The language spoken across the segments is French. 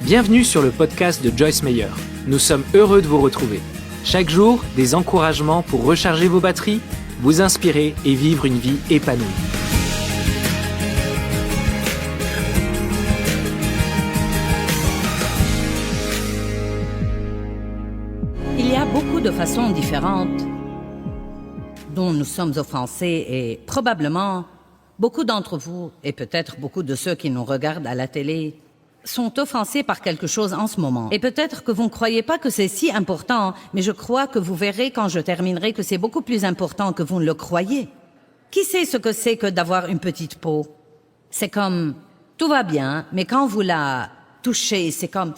Bienvenue sur le podcast de Joyce Meyer. Nous sommes heureux de vous retrouver. Chaque jour, des encouragements pour recharger vos batteries, vous inspirer et vivre une vie épanouie. Il y a beaucoup de façons différentes dont nous sommes offensés et probablement beaucoup d'entre vous, et peut-être beaucoup de ceux qui nous regardent à la télé, sont offensés par quelque chose en ce moment. Et peut-être que vous ne croyez pas que c'est si important, mais je crois que vous verrez quand je terminerai que c'est beaucoup plus important que vous ne le croyez. Qui sait ce que c'est que d'avoir une petite peau? C'est comme, tout va bien, mais quand vous la touchez, c'est comme...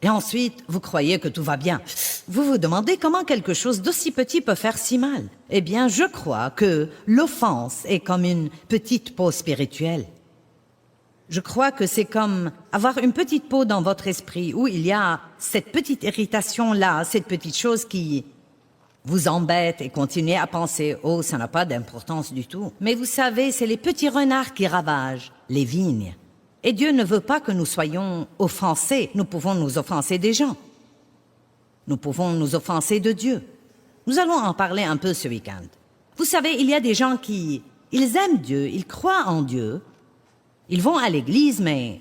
Et ensuite, vous croyez que tout va bien. Vous vous demandez comment quelque chose d'aussi petit peut faire si mal. Eh bien, je crois que l'offense est comme une petite peau spirituelle. Je crois que c'est comme avoir une petite peau dans votre esprit où il y a cette petite irritation-là, cette petite chose qui vous embête et continuez à penser « Oh, ça n'a pas d'importance du tout ». Mais vous savez, c'est les petits renards qui ravagent les vignes. Et Dieu ne veut pas que nous soyons offensés. Nous pouvons nous offenser des gens. Nous pouvons nous offenser de Dieu. Nous allons en parler un peu ce week-end. Vous savez, il y a des gens qui... Ils aiment Dieu, ils croient en Dieu. Ils vont à l'église, mais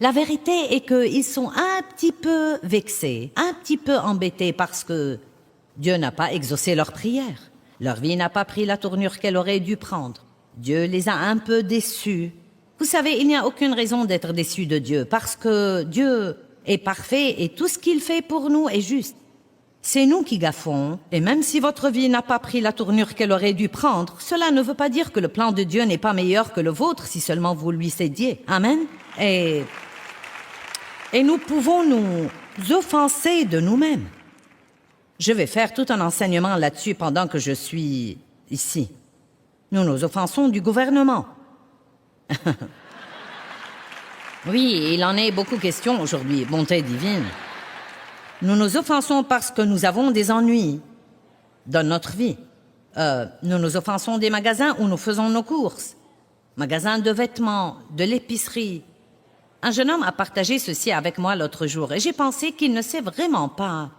la vérité est qu'ils sont un petit peu vexés, un petit peu embêtés parce que Dieu n'a pas exaucé leurs prières. Leur vie n'a pas pris la tournure qu'elle aurait dû prendre. Dieu les a un peu déçus. Vous savez, il n'y a aucune raison d'être déçu de Dieu parce que Dieu est parfait et tout ce qu'il fait pour nous est juste. C'est nous qui gaffons, et même si votre vie n'a pas pris la tournure qu'elle aurait dû prendre, cela ne veut pas dire que le plan de Dieu n'est pas meilleur que le vôtre si seulement vous lui cédiez. Amen. Et nous pouvons nous offenser de nous-mêmes. Je vais faire tout un enseignement là-dessus pendant que je suis ici. Nous nous offensons du gouvernement. Oui, il en est beaucoup question aujourd'hui, bonté divine. Nous nous offensons parce que nous avons des ennuis dans notre vie. Nous nous offensons des magasins où nous faisons nos courses. Magasins de vêtements, de l'épicerie. Un jeune homme a partagé ceci avec moi l'autre jour et j'ai pensé qu'il ne sait vraiment pas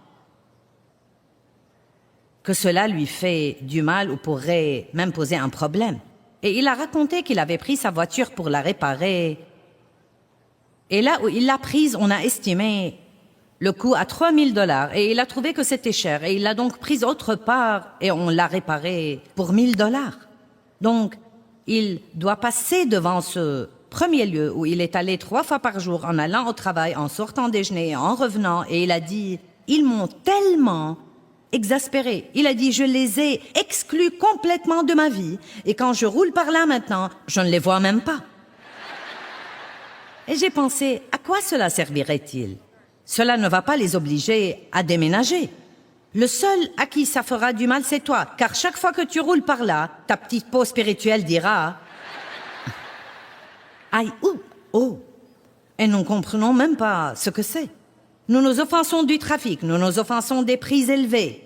que cela lui fait du mal ou pourrait même poser un problème. Et il a raconté qu'il avait pris sa voiture pour la réparer. Et là où il l'a prise, on a estimé le coût à $3 000 et il a trouvé que c'était cher et il l'a donc prise autre part et on l'a réparée pour $1 000. Donc, il doit passer devant ce premier lieu où il est allé 3 fois par jour en allant au travail, en sortant déjeuner et en revenant et il a dit « Ils m'ont tellement exaspéré. » Il a dit « Je les ai exclus complètement de ma vie et quand je roule par là maintenant, je ne les vois même pas. » Et j'ai pensé « À quoi cela servirait-il » Cela ne va pas les obliger à déménager. Le seul à qui ça fera du mal, c'est toi. Car chaque fois que tu roules par là, ta petite peau spirituelle dira « Aïe, ouh, oh !» Et nous ne comprenons même pas ce que c'est. Nous nous offensons du trafic, nous nous offensons des prix élevés.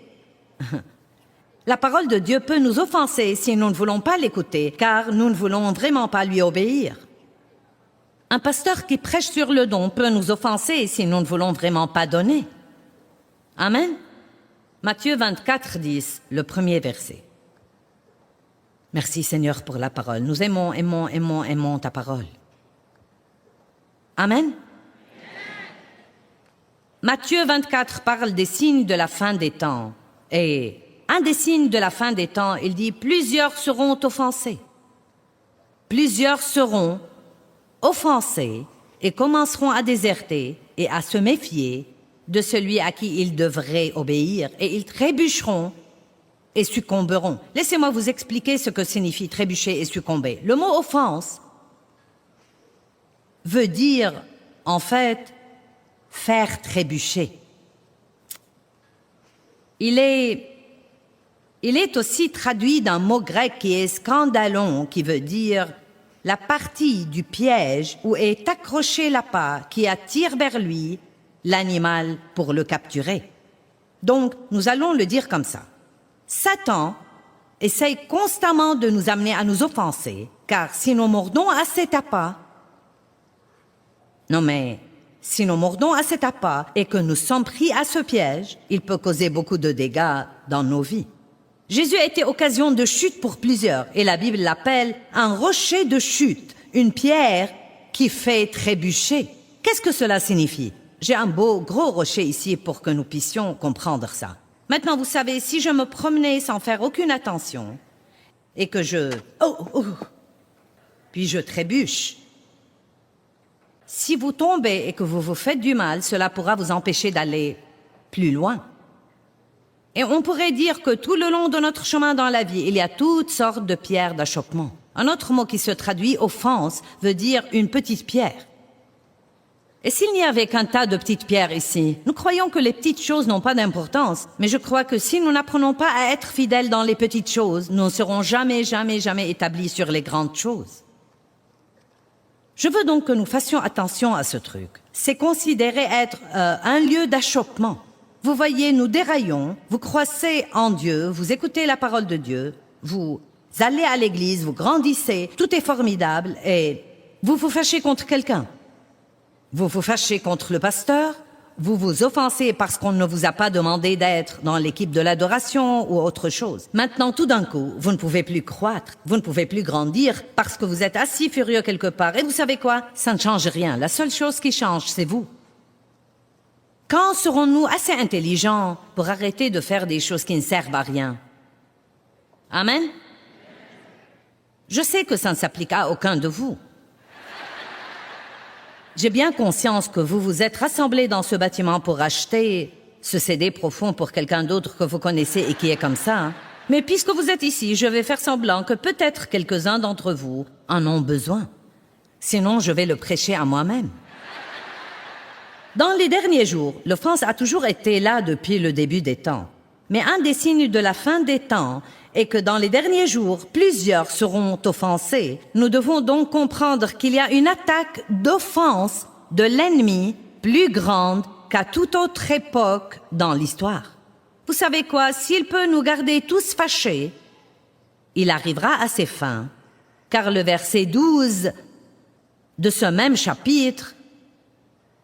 La parole de Dieu peut nous offenser si nous ne voulons pas l'écouter, car nous ne voulons vraiment pas lui obéir. Un pasteur qui prêche sur le don peut nous offenser si nous ne voulons vraiment pas donner. Amen. Matthieu 24, 10, le premier verset. Merci Seigneur pour la parole. Nous aimons ta parole. Amen. Matthieu 24 parle des signes de la fin des temps. Et un des signes de la fin des temps, il dit « Plusieurs seront offensés. Plusieurs seront offensés et commenceront à déserter et à se méfier de celui à qui ils devraient obéir, et ils trébucheront et succomberont. » Laissez-moi vous expliquer ce que signifie trébucher et succomber. Le mot « offense » veut dire, en fait, faire trébucher. Il est aussi traduit d'un mot grec qui est scandalon, qui veut dire la partie du piège où est accroché l'appât qui attire vers lui l'animal pour le capturer. Donc, nous allons le dire comme ça. Satan essaye constamment de nous amener à nous offenser, car si nous mordons à cet appât, non mais Si nous mordons à cet appât et que nous sommes pris à ce piège, il peut causer beaucoup de dégâts dans nos vies. Jésus a été occasion de chute pour plusieurs et la Bible l'appelle un rocher de chute, une pierre qui fait trébucher. Qu'est-ce que cela signifie? J'ai un beau gros rocher ici pour que nous puissions comprendre ça. Maintenant, vous savez, si je me promenais sans faire aucune attention et que puis je trébuche. Si vous tombez et que vous vous faites du mal, cela pourra vous empêcher d'aller plus loin. Et on pourrait dire que tout le long de notre chemin dans la vie, il y a toutes sortes de pierres d'achoppement. Un autre mot qui se traduit offense veut dire une petite pierre. Et s'il n'y avait qu'un tas de petites pierres ici, nous croyons que les petites choses n'ont pas d'importance, mais je crois que si nous n'apprenons pas à être fidèles dans les petites choses, nous ne serons jamais établis sur les grandes choses. Je veux donc que nous fassions attention à ce truc. C'est considéré être un lieu d'achoppement. Vous voyez, nous déraillons, vous croissez en Dieu, vous écoutez la parole de Dieu, vous allez à l'église, vous grandissez, tout est formidable et vous vous fâchez contre quelqu'un. Vous vous fâchez contre le pasteur, vous vous offensez parce qu'on ne vous a pas demandé d'être dans l'équipe de l'adoration ou autre chose. Maintenant, tout d'un coup, vous ne pouvez plus croître, vous ne pouvez plus grandir parce que vous êtes assis furieux quelque part. Et vous savez quoi? Ça ne change rien. La seule chose qui change, c'est vous. Quand serons-nous assez intelligents pour arrêter de faire des choses qui ne servent à rien? Amen? Je sais que ça ne s'applique à aucun de vous. J'ai bien conscience que vous vous êtes rassemblés dans ce bâtiment pour acheter ce CD profond pour quelqu'un d'autre que vous connaissez et qui est comme ça. Hein? Mais puisque vous êtes ici, je vais faire semblant que peut-être quelques-uns d'entre vous en ont besoin. Sinon, je vais le prêcher à moi-même. Dans les derniers jours, l'offense a toujours été là depuis le début des temps. Mais un des signes de la fin des temps est que dans les derniers jours, plusieurs seront offensés. Nous devons donc comprendre qu'il y a une attaque d'offense de l'ennemi plus grande qu'à toute autre époque dans l'histoire. Vous savez quoi? S'il peut nous garder tous fâchés, il arrivera à ses fins, car le verset 12 de ce même chapitre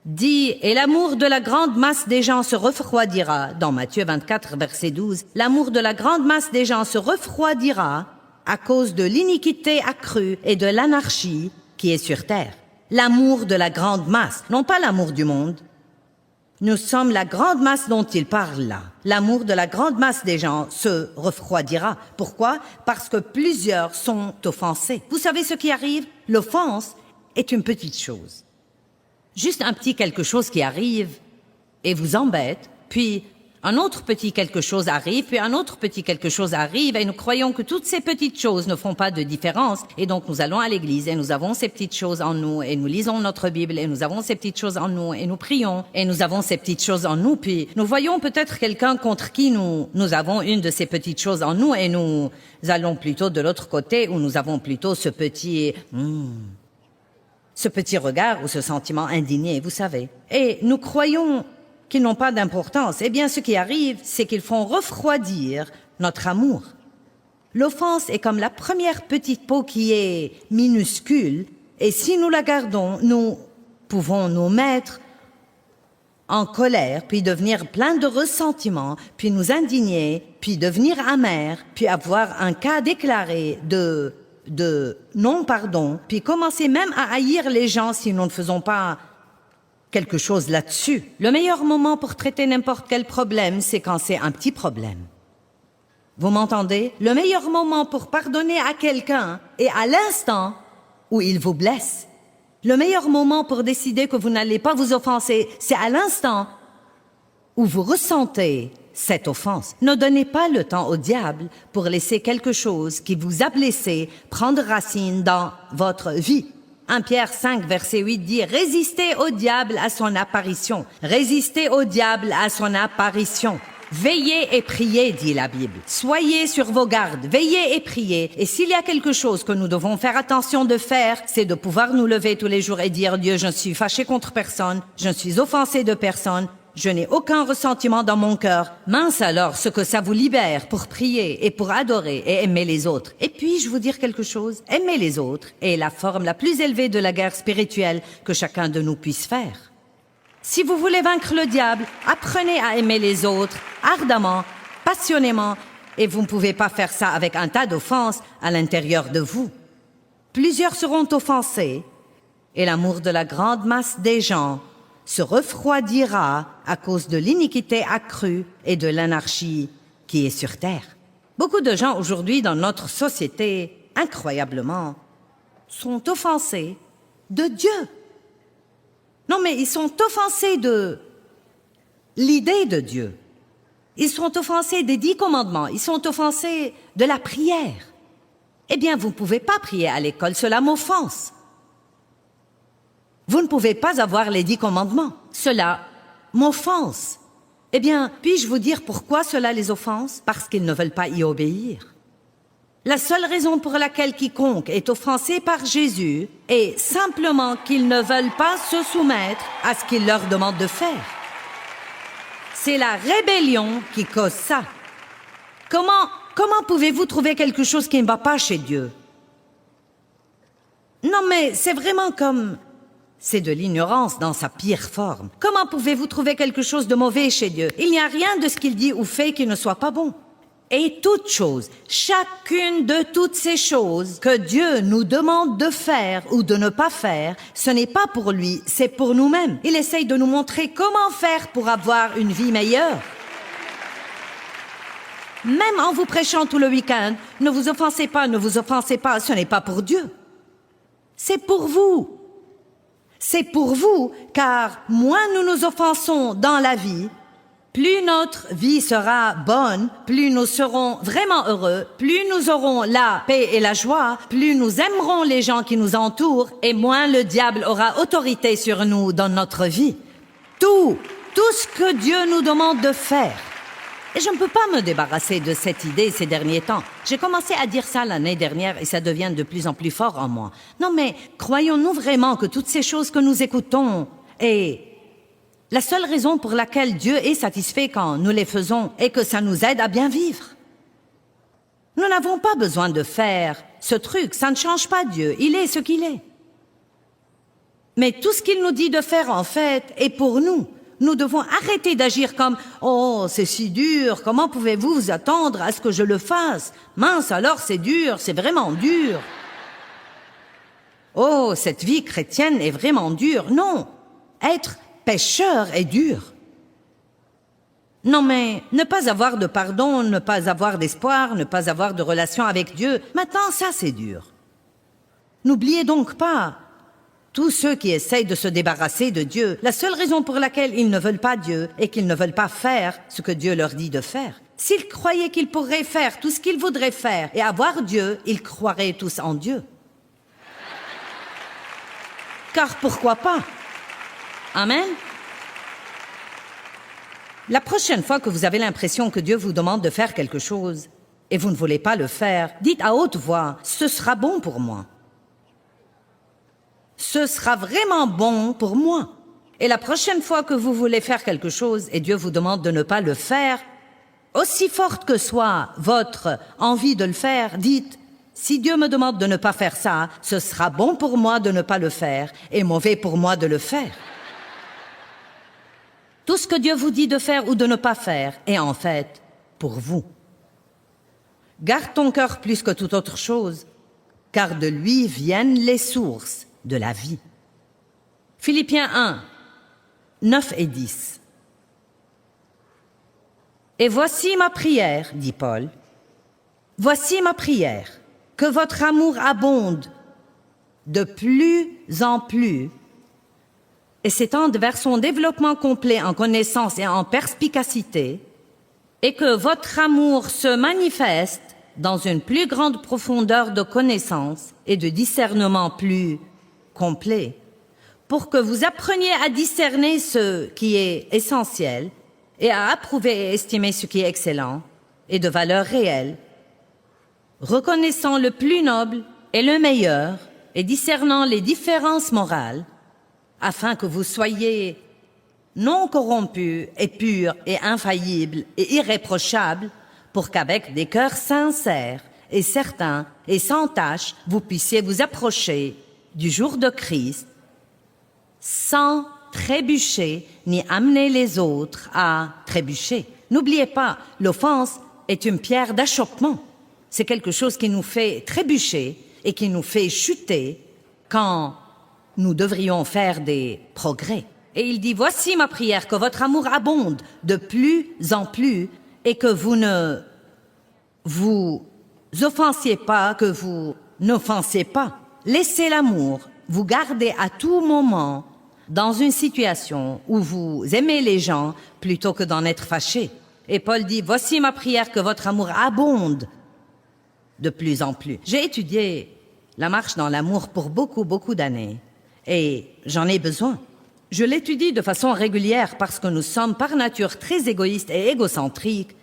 dit « Et l'amour de la grande masse des gens se refroidira » dans Matthieu 24, verset 12. « L'amour de la grande masse des gens se refroidira à cause de l'iniquité accrue et de l'anarchie qui est sur terre. » L'amour de la grande masse, non pas l'amour du monde. Nous sommes la grande masse dont il parle là. L'amour de la grande masse des gens se refroidira. Pourquoi? Parce que plusieurs sont offensés. Vous savez ce qui arrive? L'offense est une petite chose. Juste un petit quelque chose qui arrive et vous embête, puis un autre petit quelque chose arrive, puis un autre petit quelque chose arrive, et nous croyons que toutes ces petites choses ne font pas de différence, et donc nous allons à l'église, et nous avons ces petites choses en nous, et nous lisons notre Bible, et nous avons ces petites choses en nous, et nous prions, et nous avons ces petites choses en nous, puis nous voyons peut-être quelqu'un contre qui nous avons une de ces petites choses en nous, et nous allons plutôt de l'autre côté, où nous avons plutôt ce petit regard ou ce sentiment indigné, vous savez. Et nous croyons qu'ils n'ont pas d'importance. Eh bien, ce qui arrive, c'est qu'ils font refroidir notre amour. L'offense est comme la première petite peau qui est minuscule, et si nous la gardons, nous pouvons nous mettre en colère, puis devenir plein de ressentiment, puis nous indigner, puis devenir amers, puis avoir un cas déclaré de non-pardon, puis commencer même à haïr les gens si nous ne faisons pas quelque chose là-dessus. Le meilleur moment pour traiter n'importe quel problème, c'est quand c'est un petit problème. Vous m'entendez? Le meilleur moment pour pardonner à quelqu'un est à l'instant où il vous blesse. Le meilleur moment pour décider que vous n'allez pas vous offenser, c'est à l'instant où vous ressentez cette offense. Ne donnez pas le temps au diable pour laisser quelque chose qui vous a blessé prendre racine dans votre vie. 1 Pierre 5, verset 8 dit « Résistez au diable à son apparition. Résistez au diable à son apparition. Veillez et priez, dit la Bible. Soyez sur vos gardes, veillez et priez. Et s'il y a quelque chose que nous devons faire attention de faire, c'est de pouvoir nous lever tous les jours et dire « Dieu, je ne suis fâché contre personne, je ne suis offensé de personne. » Je n'ai aucun ressentiment dans mon cœur. Mince alors ce que ça vous libère pour prier et pour adorer et aimer les autres. Et puis-je vous dire quelque chose? Aimer les autres est la forme la plus élevée de la guerre spirituelle que chacun de nous puisse faire. Si vous voulez vaincre le diable, apprenez à aimer les autres ardemment, passionnément, et vous ne pouvez pas faire ça avec un tas d'offenses à l'intérieur de vous. Plusieurs seront offensés, et l'amour de la grande masse des gens se refroidira à cause de l'iniquité accrue et de l'anarchie qui est sur terre. Beaucoup de gens aujourd'hui dans notre société, incroyablement, sont offensés de Dieu. Non, mais ils sont offensés de l'idée de Dieu. Ils sont offensés des 10 commandements. Ils sont offensés de la prière. Eh bien, vous ne pouvez pas prier à l'école, cela m'offense. Vous ne pouvez pas avoir les 10 commandements, cela m'offense. Eh bien, puis-je vous dire pourquoi cela les offense? Parce qu'ils ne veulent pas y obéir. La seule raison pour laquelle quiconque est offensé par Jésus est simplement qu'ils ne veulent pas se soumettre à ce qu'il leur demande de faire. C'est la rébellion qui cause ça. Comment pouvez-vous trouver quelque chose qui ne va pas chez Dieu? Non, mais c'est vraiment comme... C'est de l'ignorance dans sa pire forme. Comment pouvez-vous trouver quelque chose de mauvais chez Dieu? Il n'y a rien de ce qu'il dit ou fait qui ne soit pas bon. Et toute chose, chacune de toutes ces choses que Dieu nous demande de faire ou de ne pas faire, ce n'est pas pour lui, c'est pour nous-mêmes. Il essaye de nous montrer comment faire pour avoir une vie meilleure. Même en vous prêchant tout le week-end, ne vous offensez pas, ce n'est pas pour Dieu. C'est pour vous. C'est pour vous, car moins nous nous offensons dans la vie, plus notre vie sera bonne, plus nous serons vraiment heureux, plus nous aurons la paix et la joie, plus nous aimerons les gens qui nous entourent et moins le diable aura autorité sur nous dans notre vie. Tout ce que Dieu nous demande de faire. Et je ne peux pas me débarrasser de cette idée ces derniers temps. J'ai commencé à dire ça l'année dernière et ça devient de plus en plus fort en moi. Non mais, croyons-nous vraiment que toutes ces choses que nous écoutons et la seule raison pour laquelle Dieu est satisfait quand nous les faisons est que ça nous aide à bien vivre? Nous n'avons pas besoin de faire ce truc, ça ne change pas Dieu, il est ce qu'il est. Mais tout ce qu'il nous dit de faire en fait est pour nous. Nous devons arrêter d'agir comme « Oh, c'est si dur, comment pouvez-vous vous attendre à ce que je le fasse? Mince alors, c'est dur, c'est vraiment dur. » Oh, cette vie chrétienne est vraiment dure. Non, être pécheur est dur. Non mais, ne pas avoir de pardon, ne pas avoir d'espoir, ne pas avoir de relation avec Dieu, maintenant ça c'est dur. N'oubliez donc pas, tous ceux qui essayent de se débarrasser de Dieu, la seule raison pour laquelle ils ne veulent pas Dieu est qu'ils ne veulent pas faire ce que Dieu leur dit de faire. S'ils croyaient qu'ils pourraient faire tout ce qu'ils voudraient faire et avoir Dieu, ils croiraient tous en Dieu. Car pourquoi pas? Amen. La prochaine fois que vous avez l'impression que Dieu vous demande de faire quelque chose et vous ne voulez pas le faire, dites à haute voix, ce sera bon pour moi. Ce sera vraiment bon pour moi. Et la prochaine fois que vous voulez faire quelque chose et Dieu vous demande de ne pas le faire, aussi forte que soit votre envie de le faire, dites, si Dieu me demande de ne pas faire ça, ce sera bon pour moi de ne pas le faire et mauvais pour moi de le faire. Tout ce que Dieu vous dit de faire ou de ne pas faire est en fait pour vous. Garde ton cœur plus que toute autre chose, car de lui viennent les sources de la vie. Philippiens 1, 9 et 10. Et voici ma prière, dit Paul, voici ma prière, que votre amour abonde de plus en plus et s'étende vers son développement complet en connaissance et en perspicacité, et que votre amour se manifeste dans une plus grande profondeur de connaissance et de discernement plus complet, pour que vous appreniez à discerner ce qui est essentiel et à approuver et estimer ce qui est excellent et de valeur réelle, reconnaissant le plus noble et le meilleur et discernant les différences morales, afin que vous soyez non corrompus et purs et infaillibles et irréprochables, pour qu'avec des cœurs sincères et certains et sans tache, vous puissiez vous approcher du jour de Christ sans trébucher ni amener les autres à trébucher. N'oubliez pas, l'offense est une pierre d'achoppement. C'est quelque chose qui nous fait trébucher et qui nous fait chuter quand nous devrions faire des progrès. Et il dit, voici ma prière, que votre amour abonde de plus en plus et que vous ne vous offensiez pas, que vous n'offensiez pas. Laissez l'amour vous garder à tout moment dans une situation où vous aimez les gens plutôt que d'en être fâché. Et Paul dit, voici ma prière, que votre amour abonde de plus en plus. J'ai étudié la marche dans l'amour pour beaucoup d'années et j'en ai besoin. Je l'étudie de façon régulière parce que nous sommes par nature très égoïstes et égocentriques.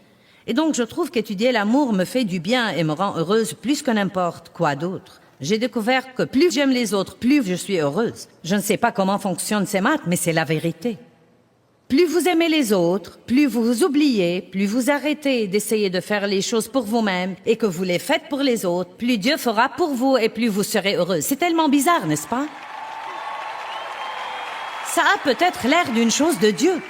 Et donc je trouve qu'étudier l'amour me fait du bien et me rend heureuse plus que n'importe quoi d'autre. J'ai découvert que plus j'aime les autres, plus je suis heureuse. Je ne sais pas comment fonctionnent ces maths, mais c'est la vérité. Plus vous aimez les autres, plus vous vous oubliez, plus vous arrêtez d'essayer de faire les choses pour vous-même et que vous les faites pour les autres, plus Dieu fera pour vous et plus vous serez heureuse. C'est tellement bizarre, n'est-ce pas? Ça a peut-être l'air d'une chose de Dieu.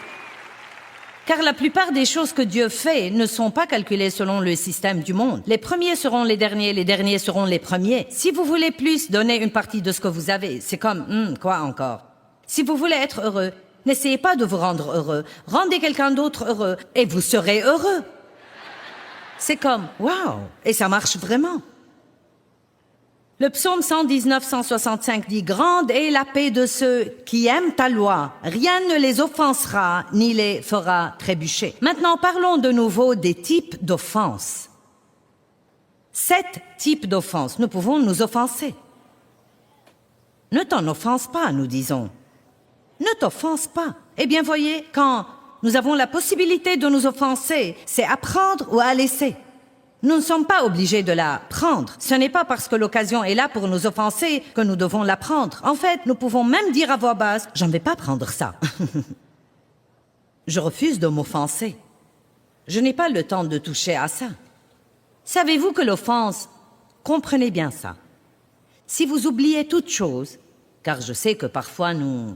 Car la plupart des choses que Dieu fait ne sont pas calculées selon le système du monde. Les premiers seront les derniers seront les premiers. Si vous voulez plus, donnez une partie de ce que vous avez. C'est comme, quoi encore? Si vous voulez être heureux, n'essayez pas de vous rendre heureux. Rendez quelqu'un d'autre heureux et vous serez heureux. C'est comme, waouh, et ça marche vraiment. Le psaume 119, 165 dit, grande est la paix de ceux qui aiment ta loi. Rien ne les offensera ni les fera trébucher. Maintenant, parlons de nouveau des types d'offenses. 7 types d'offenses. Nous pouvons nous offenser. Ne t'en offense pas, nous disons. Ne t'offense pas. Eh bien, voyez, quand nous avons la possibilité de nous offenser, c'est à prendre ou à laisser. Nous ne sommes pas obligés de la prendre. Ce n'est pas parce que l'occasion est là pour nous offenser que nous devons la prendre. En fait, nous pouvons même dire à voix basse, « Je ne vais pas prendre ça. » Je refuse de m'offenser. Je n'ai pas le temps de toucher à ça. Savez-vous que l'offense, comprenez bien ça. Si vous oubliez toute chose, car je sais que parfois nous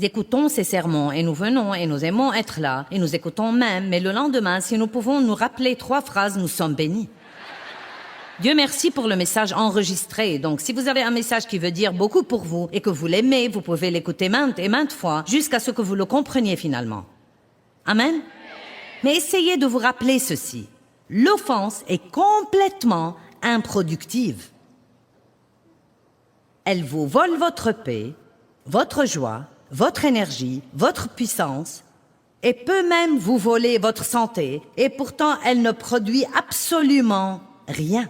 écoutons ces sermons et nous venons et nous aimons être là et nous écoutons même, mais le lendemain, si nous pouvons nous rappeler 3 phrases, nous sommes bénis. Dieu merci pour le message enregistré. Donc, si vous avez un message qui veut dire beaucoup pour vous et que vous l'aimez, vous pouvez l'écouter maintes et maintes fois jusqu'à ce que vous le compreniez finalement. Amen? Mais essayez de vous rappeler ceci. L'offense est complètement improductive. Elle vous vole votre paix, votre joie, votre énergie, votre puissance, et peut même vous voler votre santé, et pourtant elle ne produit absolument rien.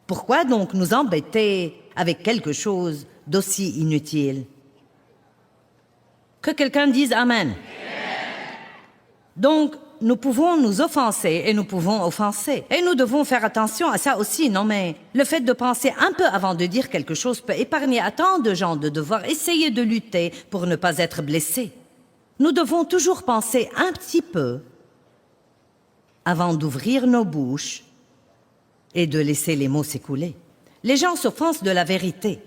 Pourquoi donc nous embêter avec quelque chose d'aussi inutile? Que quelqu'un dise Amen. Donc, nous pouvons nous offenser et nous pouvons offenser. Et nous devons faire attention à ça aussi, non mais le fait de penser un peu avant de dire quelque chose peut épargner à tant de gens de devoir essayer de lutter pour ne pas être blessés. Nous devons toujours penser un petit peu avant d'ouvrir nos bouches et de laisser les mots s'écouler. Les gens s'offensent de la vérité.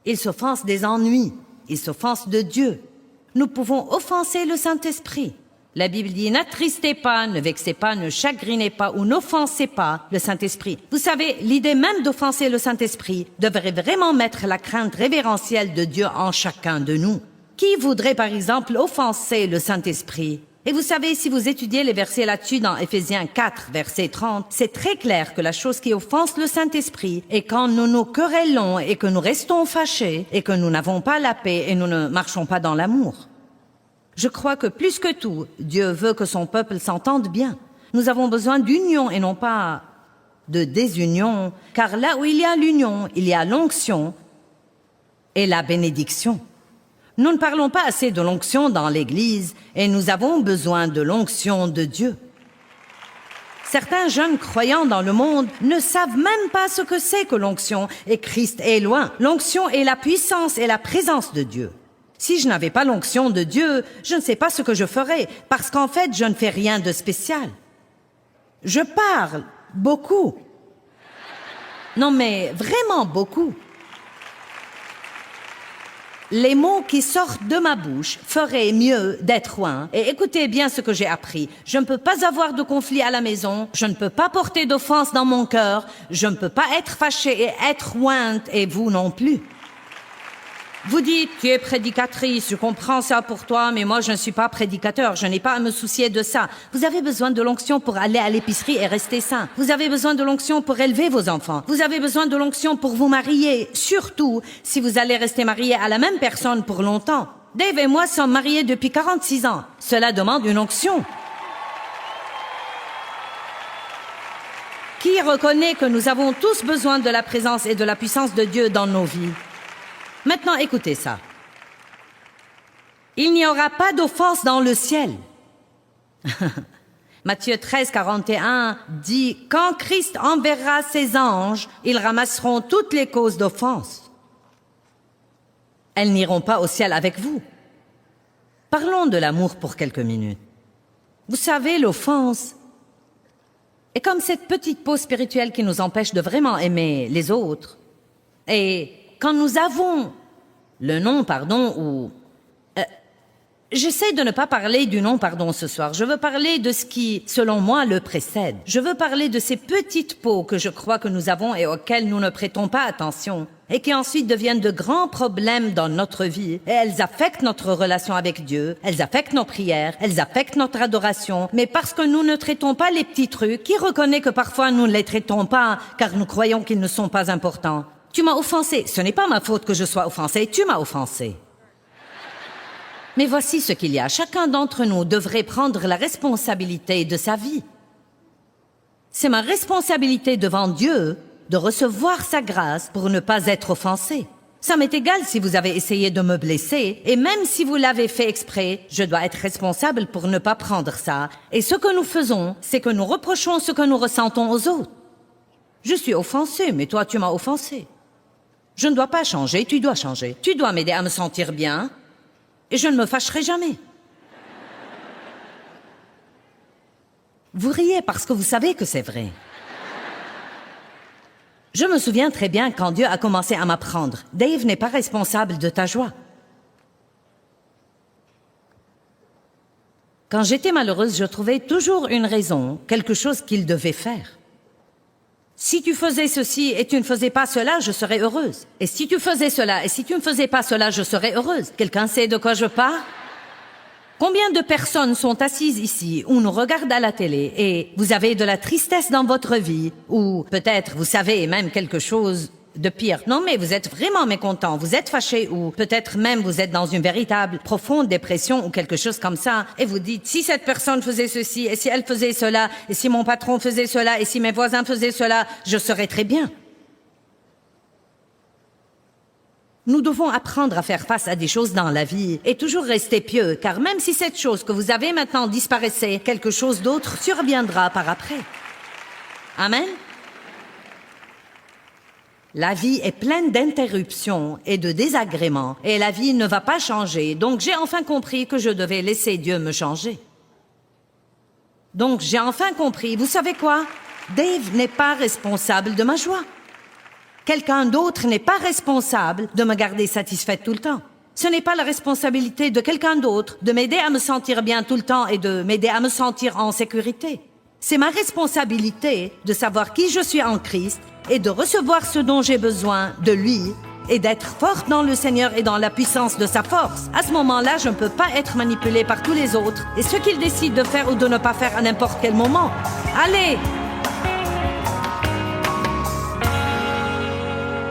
Ils s'offensent des ennuis. Ils s'offensent de Dieu. Nous pouvons offenser le Saint-Esprit. La Bible dit, n'attristez pas, ne vexez pas, ne chagrinez pas ou n'offensez pas le Saint-Esprit. Vous savez, l'idée même d'offenser le Saint-Esprit devrait vraiment mettre la crainte révérentielle de Dieu en chacun de nous. Qui voudrait par exemple offenser le Saint-Esprit? Et vous savez, si vous étudiez les versets là-dessus dans Éphésiens 4, verset 30, c'est très clair que la chose qui offense le Saint-Esprit est quand nous nous querellons et que nous restons fâchés et que nous n'avons pas la paix et nous ne marchons pas dans l'amour. Je crois que plus que tout, Dieu veut que son peuple s'entende bien. Nous avons besoin d'union et non pas de désunion, car là où il y a l'union, il y a l'onction et la bénédiction. Nous ne parlons pas assez de l'onction dans l'Église et nous avons besoin de l'onction de Dieu. Certains jeunes croyants dans le monde ne savent même pas ce que c'est que l'onction et Christ est loin. L'onction est la puissance et la présence de Dieu. Si je n'avais pas l'onction de Dieu, je ne sais pas ce que je ferais, parce qu'en fait, je ne fais rien de spécial. Je parle beaucoup. Non mais vraiment beaucoup. les mots qui sortent de ma bouche feraient mieux d'être loin. Et écoutez bien ce que j'ai appris. Je ne peux pas avoir de conflit à la maison. Je ne peux pas porter d'offense dans mon cœur. Je ne peux pas être fâchée et être ointe, et vous non plus. Vous dites, tu es prédicatrice, je comprends ça pour toi, mais moi je ne suis pas prédicateur, je n'ai pas à me soucier de ça. Vous avez besoin de l'onction pour aller à l'épicerie et rester sain. Vous avez besoin de l'onction pour élever vos enfants. Vous avez besoin de l'onction pour vous marier, surtout si vous allez rester marié à la même personne pour longtemps. Dave et moi sommes mariés depuis 46 ans. Cela demande une onction. Qui reconnaît que nous avons tous besoin de la présence et de la puissance de Dieu dans nos vies? Maintenant, écoutez ça. Il n'y aura pas d'offense dans le ciel. Matthieu 13, 41 dit « Quand Christ enverra ses anges, ils ramasseront toutes les causes d'offense. Elles n'iront pas au ciel avec vous. » Parlons de l'amour pour quelques minutes. Vous savez, l'offense est comme cette petite peau spirituelle qui nous empêche de vraiment aimer les autres. Et quand nous avons le non-pardon ou... J'essaie de ne pas parler du non-pardon ce soir. Je veux parler de ce qui, selon moi, le précède. Je veux parler de ces petites peaux que je crois que nous avons et auxquelles nous ne prêtons pas attention et qui ensuite deviennent de grands problèmes dans notre vie. Et elles affectent notre relation avec Dieu, elles affectent nos prières, elles affectent notre adoration. Mais parce que nous ne traitons pas les petits trucs, qui reconnaît que parfois nous ne les traitons pas car nous croyons qu'ils ne sont pas importants? Tu m'as offensé. Ce n'est pas ma faute que je sois offensé. Tu m'as offensé. Mais voici ce qu'il y a. Chacun d'entre nous devrait prendre la responsabilité de sa vie. C'est ma responsabilité devant Dieu de recevoir sa grâce pour ne pas être offensé. Ça m'est égal si vous avez essayé de me blesser, et même si vous l'avez fait exprès, je dois être responsable pour ne pas prendre ça. Et ce que nous faisons, c'est que nous reprochons ce que nous ressentons aux autres. Je suis offensé, mais toi tu m'as offensé. Je ne dois pas changer, tu dois changer. Tu dois m'aider à me sentir bien et je ne me fâcherai jamais. Vous riez parce que vous savez que c'est vrai. Je me souviens très bien quand Dieu a commencé à m'apprendre. Dave n'est pas responsable de ta joie. Quand j'étais malheureuse, je trouvais toujours une raison, quelque chose qu'il devait faire. Si tu faisais ceci et tu ne faisais pas cela, je serais heureuse. Et si tu faisais cela et si tu ne faisais pas cela, je serais heureuse. Quelqu'un sait de quoi je parle? Combien de personnes sont assises ici ou nous regardent à la télé et vous avez de la tristesse dans votre vie ou peut-être vous savez même quelque chose de pire. Non mais vous êtes vraiment mécontent, vous êtes fâché ou peut-être même vous êtes dans une véritable profonde dépression ou quelque chose comme ça et vous dites si cette personne faisait ceci et si elle faisait cela et si mon patron faisait cela et si mes voisins faisaient cela, je serais très bien. Nous devons apprendre à faire face à des choses dans la vie et toujours rester pieux car même si cette chose que vous avez maintenant disparaissait, quelque chose d'autre surviendra par après. Amen. La vie est pleine d'interruptions et de désagréments et la vie ne va pas changer. Donc j'ai enfin compris que je devais laisser Dieu me changer. Donc j'ai enfin compris, vous savez quoi? Dave n'est pas responsable de ma joie. Quelqu'un d'autre n'est pas responsable de me garder satisfaite tout le temps. Ce n'est pas la responsabilité de quelqu'un d'autre de m'aider à me sentir bien tout le temps et de m'aider à me sentir en sécurité. C'est ma responsabilité de savoir qui je suis en Christ et de recevoir ce dont j'ai besoin de lui et d'être forte dans le Seigneur et dans la puissance de sa force. À ce moment-là, je ne peux pas être manipulée par tous les autres et ce qu'ils décident de faire ou de ne pas faire à n'importe quel moment. Allez!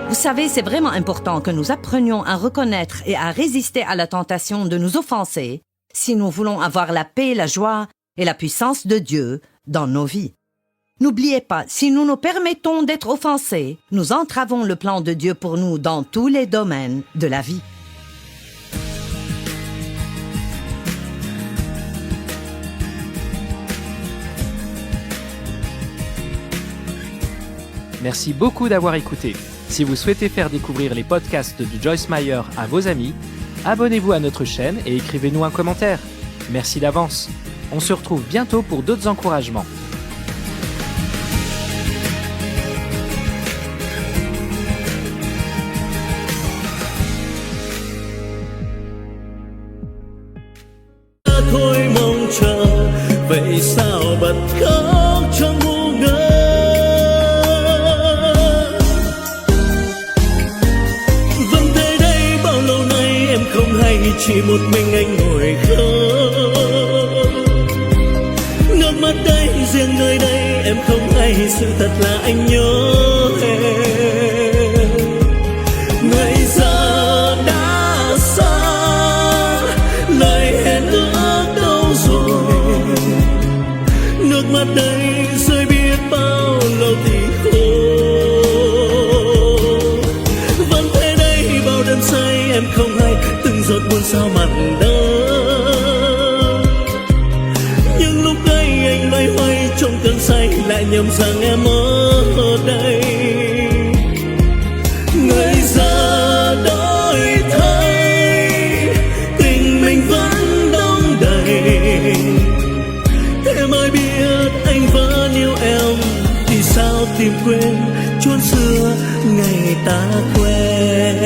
Vous savez, c'est vraiment important que nous apprenions à reconnaître et à résister à la tentation de nous offenser si nous voulons avoir la paix, la joie et la puissance de Dieu dans nos vies. N'oubliez pas, si nous nous permettons d'être offensés, nous entravons le plan de Dieu pour nous dans tous les domaines de la vie. Merci beaucoup d'avoir écouté. Si vous souhaitez faire découvrir les podcasts du Joyce Meyer à vos amis, abonnez-vous à notre chaîne et écrivez-nous un commentaire. Merci d'avance. On se retrouve bientôt pour d'autres encouragements. thôi mong chờ, vậy sao bật khóc trong ngu ngơ. Vẫn thế đây bao lâu nay em không hay, chỉ một mình anh ngồi khóc. Nước mắt đây riêng nơi đây em không hay, sự thật là anh nhớ em. Ngày giờ đã xa, lời hẹn ước đâu rồi. Nước mắt đây rơi biết bao lâu thì khô. Vẫn thế đây bao đêm say em không hay, từng giọt buồn sao mặn đắng. Nhưng lúc ấy anh loay hoay trong cơn say, lại nhầm rằng em ở đây. Người giờ đổi thay, tình mình vẫn đong đầy. Thế mới biết anh vẫn yêu em, thì sao tìm quên chốn xưa ngày ta quen.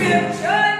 diệp chơi